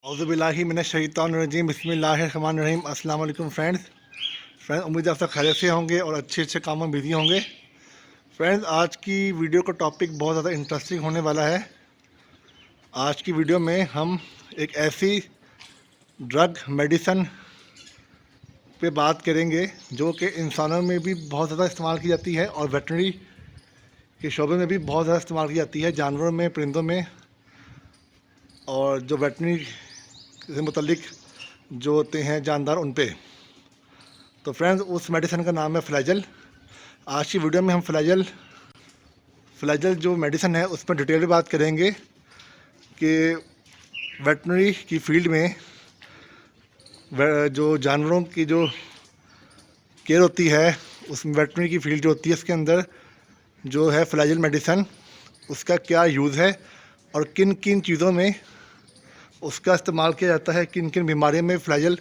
औज़ुबिल्लाहि मिनश्शैतानिर्रजीम बिस्मिल्लाहिर्रहमानिर्रहीम। अस्सलाम वालेकुम फ्रेंड्स, उम्मीद है आप सब खैरियत से होंगे और अच्छे अच्छे कामों में बिजी होंगे। फ्रेंड्स, आज की वीडियो का टॉपिक बहुत ज़्यादा इंटरेस्टिंग होने वाला है। आज की वीडियो में हम एक ऐसी ड्रग मेडिसन पे बात करेंगे जो कि इंसानों में भी बहुत ज़्यादा इस्तेमाल की जाती है और वेटनरी के शोबे में भी बहुत ज़्यादा इस्तेमाल की जाती है, जानवरों में, परिंदों में, और जो वेटनरी से मुतल्लिक जो होते हैं जानदार उन पे। तो फ्रेंड्स, उस मेडिसिन का नाम है फ्लैजल। आज की वीडियो में हम फ्लैजल जो मेडिसिन है उस पर डिटेल में बात करेंगे कि वेटनरी की फील्ड में जो जानवरों की जो केयर होती है, उस वेटनरी की फील्ड जो होती है उसके अंदर जो है फ्लैजल मेडिसिन, उसका क्या यूज़ है और किन किन चीज़ों में उसका इस्तेमाल किया जाता है, किन किन बीमारियों में फ्लैजल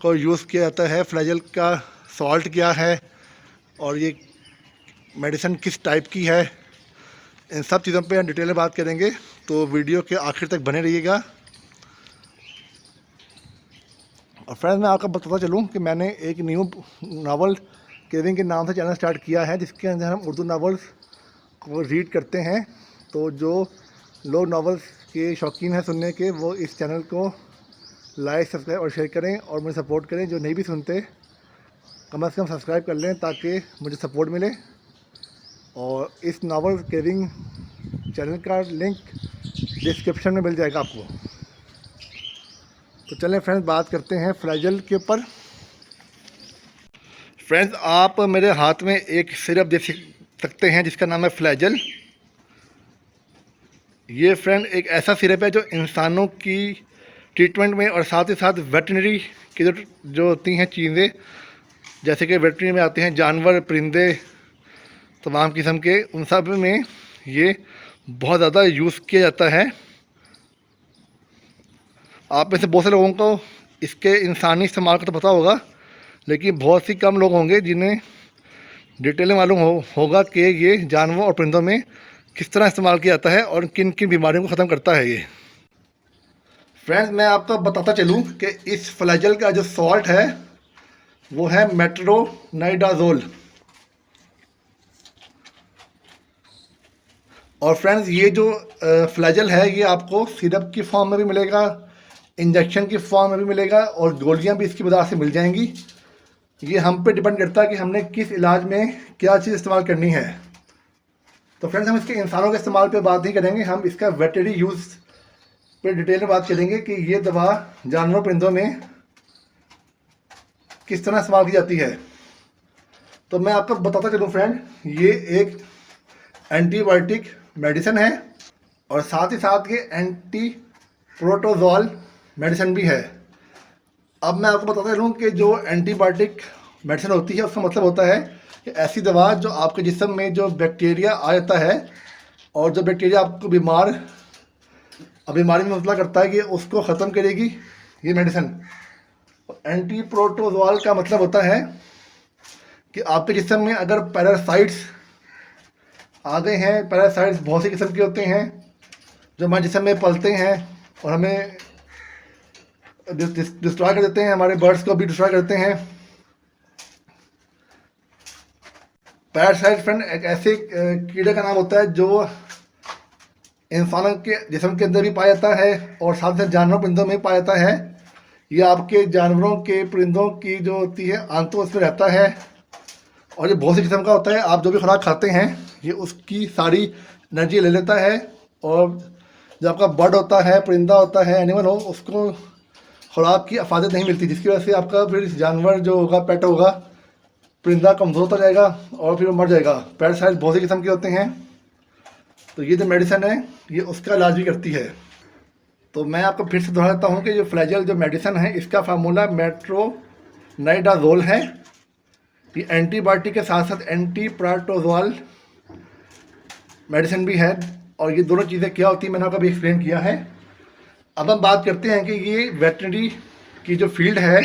को यूज़ किया जाता है, फ्लैजल का सॉल्ट क्या है और ये मेडिसिन किस टाइप की है। इन सब चीज़ों पे हम डिटेल में बात करेंगे, तो वीडियो के आखिर तक बने रहिएगा। और फ्रेंड्स, मैं आपको बताता चलूँ कि मैंने एक न्यू नावल केविंग के नाम से चैनल स्टार्ट किया है, जिसके अंदर हम उर्दू नावल्स को रीड करते हैं। तो जो लोग नावल्स के शौकीन हैं सुनने के, वो इस चैनल को लाइक, सब्सक्राइब और शेयर करें और मुझे सपोर्ट करें। जो नहीं भी सुनते, कम से कम सब्सक्राइब कर लें ताकि मुझे सपोर्ट मिले। और इस नावल केविंग चैनल का लिंक डिस्क्रिप्शन में मिल जाएगा आपको। तो चलें फ्रेंड्स, बात करते हैं फ्लैजल के ऊपर। फ्रेंड्स, आप मेरे हाथ में एक सिरप देख सकते हैं जिसका नाम है फ्लैजल। ये फ्रेंड एक ऐसा सिरप है जो इंसानों की ट्रीटमेंट में और साथ ही साथ वेटनरी की जो होती हैं चीज़ें, जैसे कि वेटनरी में आते हैं जानवर, परिंदे, तमाम किस्म के, उन सब में ये बहुत ज़्यादा यूज़ किया जाता है। आप में से बहुत से लोगों को इसके इंसानी इस्तेमाल का तो पता होगा, लेकिन बहुत सी कम लोग होंगे जिन्हें डिटेल में मालूम होगा कि ये जानवरों और परिंदों में किस तरह इस्तेमाल किया जाता है और किन किन बीमारियों को ख़त्म करता है ये। फ्रेंड्स, मैं आपको बताता चलूँ कि इस फ्लैजल का जो सॉल्ट है वो है मेट्रोनाइडाजोल। और फ्रेंड्स, ये जो फ्लैजल है ये आपको सिरप की फॉर्म में भी मिलेगा, इंजेक्शन की फॉर्म में भी मिलेगा और गोलियां भी इसकी वजह से मिल जाएंगी। ये हम पे डिपेंड करता है कि हमने किस इलाज में क्या चीज़ इस्तेमाल करनी है। तो फ्रेंड्स, हम इसके इंसानों के इस्तेमाल पे बात नहीं करेंगे, हम इसका वेटनरी यूज़ पे डिटेल में बात करेंगे कि ये दवा जानवरों परिंदों में किस तरह इस्तेमाल की जाती है। तो मैं आपको बताता चलूँ फ्रेंड, ये एक एंटीबायोटिक मेडिसिन है और साथ ही साथ ये एंटी प्रोटोजोल मेडिसिन भी है। अब मैं आपको बताता चलूँ कि जो एंटीबायोटिक मेडिसिन होती है उसका मतलब होता है कि ऐसी दवा जो आपके जिस्म में जो बैक्टीरिया आ जाता है और जो बैक्टीरिया आपको बीमारी में मुबतला करता है कि उसको ख़त्म करेगी ये मेडिसिन। एंटी प्रोटोजोल का मतलब होता है कि आपके जिस्म में अगर पैरासाइट्स आ गए हैं, पैरासाइट्स बहुत सी किस्म के होते हैं जो हमारे जिस्म में पलते हैं और हमें डिस्ट्रॉय कर देते हैं, हमारे बर्ड्स को भी डिस्ट्रॉय करते हैं। पैरासाइट फ्रेंड एक ऐसे कीड़े का नाम होता है जो इंसानों के जिस्म के अंदर भी पाया जाता है और साथ साथ जानवरों परिंदों में पाया जाता है। ये आपके जानवरों के परिंदों की जो होती है आंतों उसमें रहता है और ये बहुत सी किस्म का होता है। आप जो भी खुराक खाते हैं ये उसकी सारी एनर्जी ले लेता है और जो आपका बर्ड होता है, परिंदा होता है, एनिमल हो, उसको खुराक की अफादत नहीं मिलती, जिसकी वजह से आपका फिर जानवर जो होगा, पेट होगा, परिंदा कमज़ोर होता जाएगा और फिर वो मर जाएगा। पैरासाइट बहुत सी किस्म के होते हैं। तो ये जो मेडिसिन है ये उसका इलाज भी करती है। तो मैं आपको फिर से दोहराता हूँ कि जो फ्लैजल जो मेडिसिन है इसका फार्मूला मेट्रोनाइडाजोल है। ये एंटीबायोटिक के साथ साथ एंटी प्रोटोजोल मेडिसिन भी है और ये दोनों चीज़ें क्या होती है मैंने आपको अभी एक्सप्लेन किया है। अब हम बात करते हैं कि ये वेटनरी की जो फील्ड है,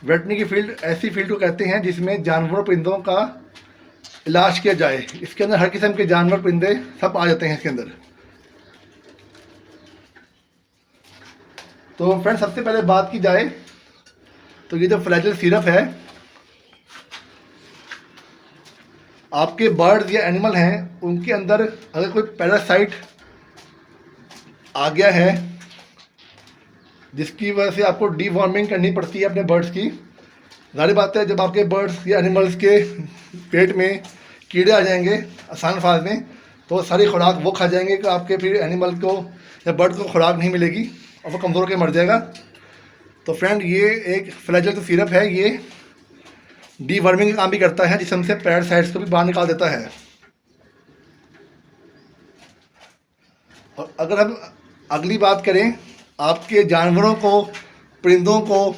वेटनरी की फील्ड ऐसी फील्ड को कहते हैं जिसमें जानवरों परिंदों का इलाज किया जाए। इसके अंदर हर किस्म के जानवर परिंदे सब आ जाते हैं इसके अंदर। तो फ्रेंड सबसे पहले बात की जाए तो ये जो फ्लैजेल सिरप है, आपके बर्ड्स या एनिमल हैं उनके अंदर अगर कोई पैरासाइट आ गया है जिसकी वजह से आपको डीवॉर्मिंग करनी पड़ती है अपने बर्ड्स की। जाहिर बात है जब आपके बर्ड्स या एनिमल्स के पेट में कीड़े आ जाएंगे आसान अल्फाज में, तो सारी खुराक वो खा जाएंगे कि आपके फिर एनिमल को या बर्ड को खुराक नहीं मिलेगी और वो कमज़ोर होकर मर जाएगा। तो फ्रेंड ये एक फ्लैजेल जो सिरप है ये डीवर्मिंग का काम भी करता है, जिसम से पैरासाइट्स को भी बाहर निकाल देता है। और अगर हम अगली बात करें, आपके जानवरों को, परिंदों को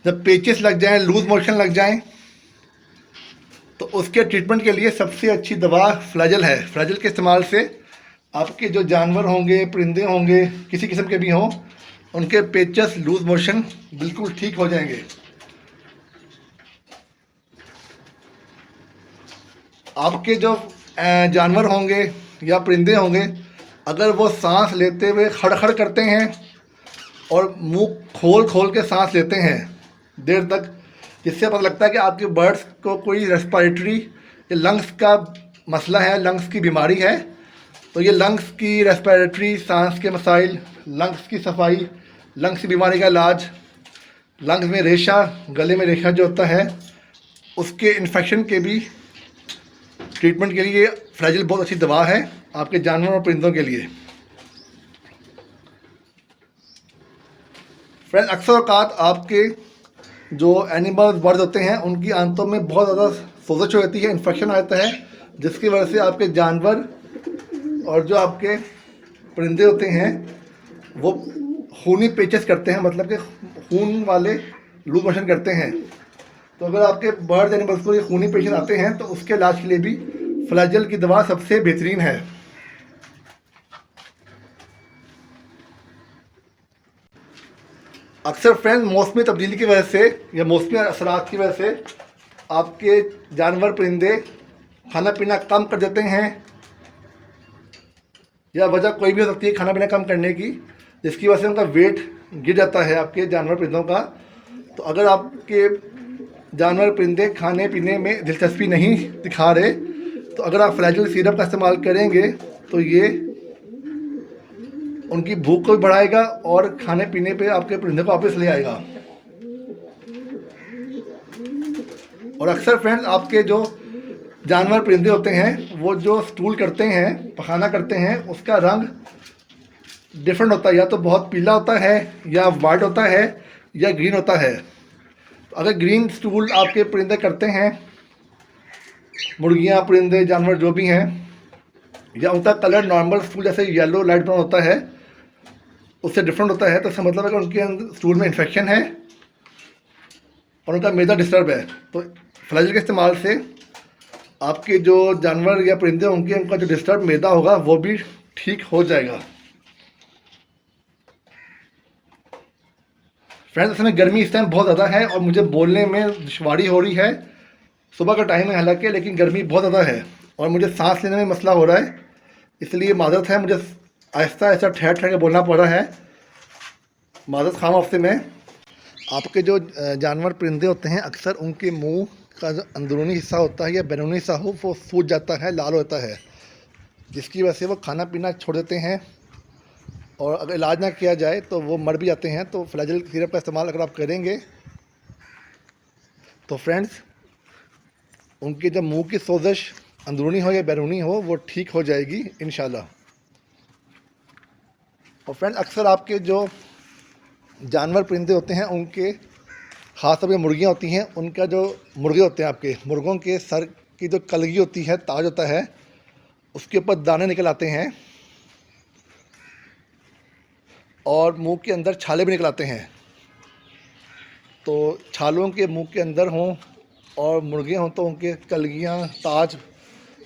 जब पेचेस लग जाएं, लूज मोशन लग जाएं, तो उसके ट्रीटमेंट के लिए सबसे अच्छी दवा फ्लैजेल है। फ्लैजेल के इस्तेमाल से आपके जो जानवर होंगे, परिंदे होंगे, किसी किस्म के भी हों, उनके पेचेस, लूज मोशन बिल्कुल ठीक हो जाएंगे। आपके जो जानवर होंगे या परिंदे होंगे, अगर वो सांस लेते हुए खड़खड़ करते हैं और मुंह खोल खोल के सांस लेते हैं देर तक, जिससे पता लगता है कि आपके बर्ड्स को कोई रेस्पिरेटरी या लंग्स का मसला है, लंग्स की बीमारी है। तो ये लंग्स की रेस्पिरेटरी, सांस के मसाइल, लंग्स की सफाई, लंग्स की बीमारी का इलाज, लंग्स में रेशा, गले में रेशा जो होता है उसके इन्फेक्शन के भी ट्रीटमेंट के लिए फ्लैजेल बहुत अच्छी दवा है आपके जानवरों और परिंदों के लिए। फ्रेंड अक्सर औकात आपके जो एनिमल्स, बर्ड्स होते हैं उनकी आंतों में बहुत ज़्यादा सोजश हो जाती है, इन्फेक्शन आ जाता है, जिसकी वजह से आपके जानवर और जो आपके परिंदे होते हैं वो खूनी पेचेस करते हैं, मतलब कि खून वाले लूज मोशन करते हैं। तो अगर आपके बर्ड्स एनिमल्स को ये खूनी पेशेंट आते हैं तो उसके इलाज के लिए भी फ्लैजेल की दवा सबसे बेहतरीन है। अक्सर फ्रेंड मौसमी तब्दीली की वजह से या मौसमी असरात की वजह से आपके जानवर, परिंदे खाना पीना कम कर देते हैं, या वजह कोई भी हो सकती है खाना पीना कम करने की, जिसकी वजह से उनका वेट गिर जाता है आपके जानवर, परिंदों का। तो अगर आपके जानवर, परिंदे खाने पीने में दिलचस्पी नहीं दिखा रहे, तो अगर आप फ्लैजेल सिरप का इस्तेमाल करेंगे तो ये उनकी भूख को भी बढ़ाएगा और खाने पीने पे आपके परिंदे को वापस ले आएगा। और अक्सर फ्रेंड्स आपके जो जानवर, परिंदे होते हैं वो जो स्टूल करते हैं, पखाना करते हैं, उसका रंग डिफरेंट होता है, या तो बहुत पीला होता है, या वाइट होता है, या ग्रीन होता है। तो अगर ग्रीन स्टूल आपके परिंदे करते हैं, मुर्गियाँ, परिंदे, जानवर जो भी हैं, या उनका कलर नॉर्मल स्टूल जैसे येलो, लाइट ब्राउन होता है, उससे डिफरेंट होता है, तो इसका मतलब है कि उनके अंदर स्टूल में इन्फेक्शन है और उनका मैदा डिस्टर्ब है। तो फ्लैजेल के इस्तेमाल से आपके जो जानवर या परिंदे होंगे उनका जो डिस्टर्ब मैदा होगा वो भी ठीक हो जाएगा। फ्रेंड्स असल में गर्मी इस टाइम बहुत ज़्यादा है और मुझे बोलने में दुश्वारी हो रही है। सुबह का टाइम है हालांकि, लेकिन गर्मी बहुत ज़्यादा है और मुझे सांस लेने में मसला हो रहा है, इसलिए माजरत है, मुझे आहिस्ता आहिस्ता ठहर ठहर के बोलना पड़ रहा है। माजरत खाम आपसे मैं। आपके जो जानवर, परिंदे होते हैं अक्सर उनके मुंह का जो अंदरूनी हिस्सा होता है या बैरूनी हिस्सा हो वो सूज जाता है, लाल होता है, जिसकी वजह से वो खाना पीना छोड़ देते हैं और अगर इलाज ना किया जाए तो वो मर भी जाते हैं। तो फ्लैजेल सिरप का इस्तेमाल अगर आप करेंगे तो फ्रेंड्स उनके जब मुंह की सोजश अंदरूनी हो या बैरूनी हो वो ठीक हो जाएगी इंशाल्लाह। और फ्रेंड्स अक्सर आपके जो जानवर, परिंदे होते हैं उनके ख़ास तौर पर मुर्गियाँ होती हैं, उनका जो मुर्गे होते हैं आपके मुर्गों के सर की जो कलगी होती है, ताज होता है, उसके ऊपर दाने निकल आते हैं और मुंह के अंदर छाले भी निकल आते हैं। तो छालों के मुंह के अंदर हों और मुर्गे हों तो उनके कलगियाँ, ताज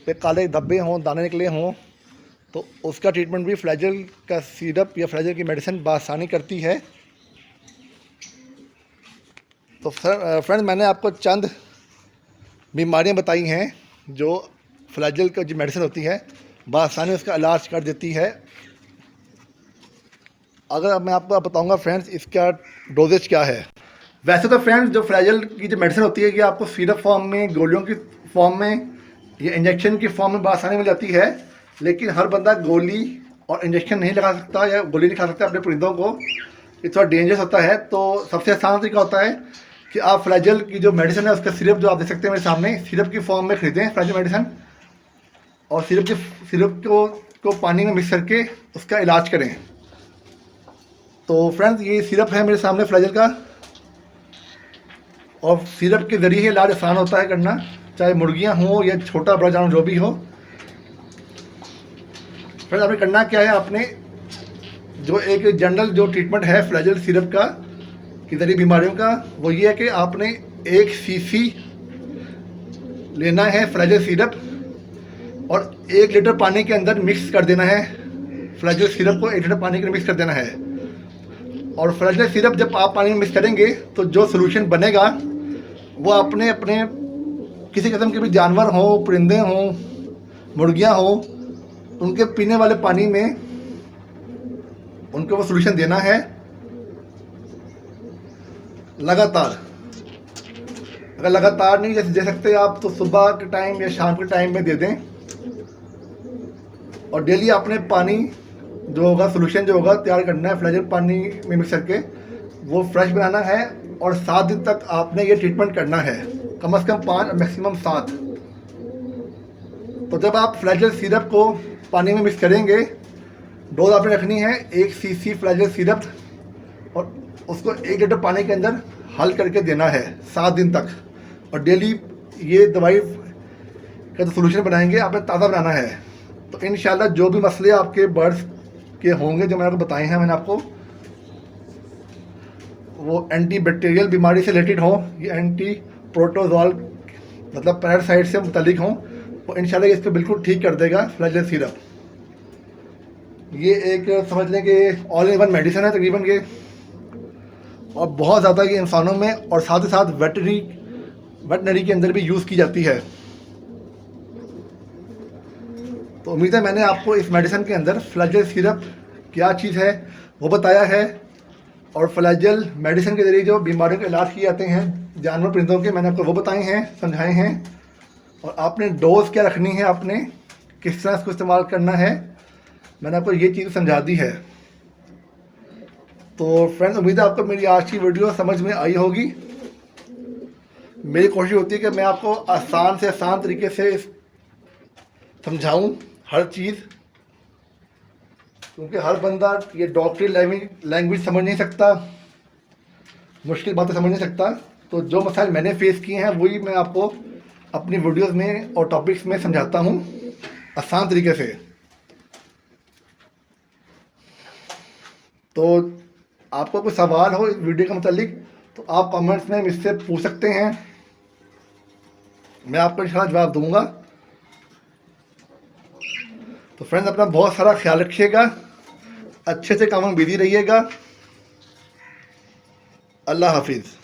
पे काले धब्बे हों, दाने निकले हों, तो उसका ट्रीटमेंट भी फ्लैजेल का सिरप या फ्लैजेल की मेडिसिन बआसानी करती है। तो फ्रेंड्स मैंने आपको चंद बीमारियां बताई हैं जो फ्लैजेल का जो मेडिसिन होती है बआसानी उसका इलाज कर देती है। अगर मैं आपको बताऊंगा फ्रेंड्स इसका डोजेज क्या है। वैसे तो फ्रेंड्स जो फ्लैजेल की जो मेडिसिन होती है ये आपको सिरप फॉर्म में, गोलियों की फॉर्म में या इंजेक्शन की फॉर्म में आसानी मिल जाती है, लेकिन हर बंदा गोली और इंजेक्शन नहीं लगा सकता या गोली नहीं खा सकता अपने परिंदों को, ये थोड़ा डेंजरस होता है। तो सबसे आसान तरीका होता है कि आप फ्लैजेल की जो मेडिसिन है उसका सिरप जो आप देख सकते हैं मेरे सामने, सिरप की फॉर्म में खरीदें फ्लैजेल मेडिसिन, और सिरप को पानी में मिक्स करके उसका इलाज करें। तो फ्रेंड्स ये सिरप है मेरे सामने फ्लैजेल का, और सिरप के ज़रिए इलाज आसान होता है करना, चाहे मुर्गियां हों या छोटा बड़ा जानवर जो भी हो। फ्रेंड्स आपने करना क्या है, आपने जो एक जनरल जो ट्रीटमेंट है फ्लैजेल सिरप का की ज़रिए बीमारियों का, वो ये है कि आपने 1 सीसी लेना है फ्लैजेल सिरप और 1 लीटर पानी के अंदर मिक्स कर देना है। फ्लैजेल सिरप को 1 लीटर पानी के अंदर मिक्स कर देना है, और फ्लैजेल सिरप जब आप पानी में मिक्स करेंगे तो जो सोल्यूशन बनेगा वो अपने अपने किसी किस्म के भी जानवर हों, परिंदे हों, मुर्गियां हों, उनके पीने वाले पानी में उनको वो सोल्यूशन देना है लगातार। अगर लगातार नहीं दे सकते आप तो सुबह के टाइम या शाम के टाइम में दे दें, और डेली आपने पानी जो होगा सोल्यूशन जो होगा तैयार करना है फ्लैजेल पानी में मिक्स करके, वो फ्रेश बनाना है, और 7 दिन तक आपने ये ट्रीटमेंट करना है, कम से कम 5 मैक्सिमम 7। तो जब आप फ्लैजेल सिरप को पानी में मिक्स करेंगे, डोज आपने रखनी है 1 सीसी फ्लैजेल सिरप, और उसको 1 लीटर पानी के अंदर हल करके देना है 7 दिन तक, और डेली ये दवाई का जो सोल्यूशन बनाएंगे आपने ताज़ा बनाना है। तो इंशाल्लाह जो भी मसले आपके बर्ड्स के होंगे जो मैंने आपको बताए हैं, मैंने आपको वो एंटी बैक्टीरियल बीमारी से रिलेटेड हों, ये एंटी प्रोटोजोल मतलब पैरासाइट से मुतलिक हों, तो इंशाल्लाह इसको बिल्कुल ठीक कर देगा फ्लैजेल सिरप। ये एक समझ लें कि ऑल इन वन मेडिसिन है तकरीबन ये, और बहुत ज़्यादा ये इंसानों में और साथ ही साथ वेटनरी के अंदर भी यूज़ की जाती है। तो उम्मीद है मैंने आपको इस मेडिसिन के अंदर फ्लैजेल सिरप क्या चीज़ है वो बताया है, और फ्लैजेल मेडिसिन के ज़रिए जो बीमारियों के इलाज किए जाते हैं जानवर परिंदों के, मैंने आपको वो बताए हैं, समझाए हैं, और आपने डोज क्या रखनी है, आपने किस तरह इसको इस्तेमाल करना है, मैंने आपको ये चीज़ समझा दी है। तो फ्रेंड्स उम्मीद है आपको मेरी आज की वीडियो समझ में आई होगी। मेरी कोशिश होती है कि मैं आपको आसान से आसान तरीके से समझाऊं हर चीज़, क्योंकि हर बंदा ये डॉक्टरी लैंग्वेज समझ नहीं सकता, मुश्किल बातें समझ नहीं सकता। तो जो मसाइल मैंने फेस किए हैं वही मैं आपको अपनी वीडियोस में और टॉपिक्स में समझाता हूँ आसान तरीके से। तो आपको कोई सवाल हो इस वीडियो के मुतालिक तो आप कमेंट्स में मुझसे पूछ सकते हैं, मैं आपको इंशाल्लाह जवाब दूंगा। तो फ्रेंड्स अपना बहुत सारा ख्याल रखिएगा, अच्छे से काम में बिजी रहिएगा। अल्लाह हाफिज़।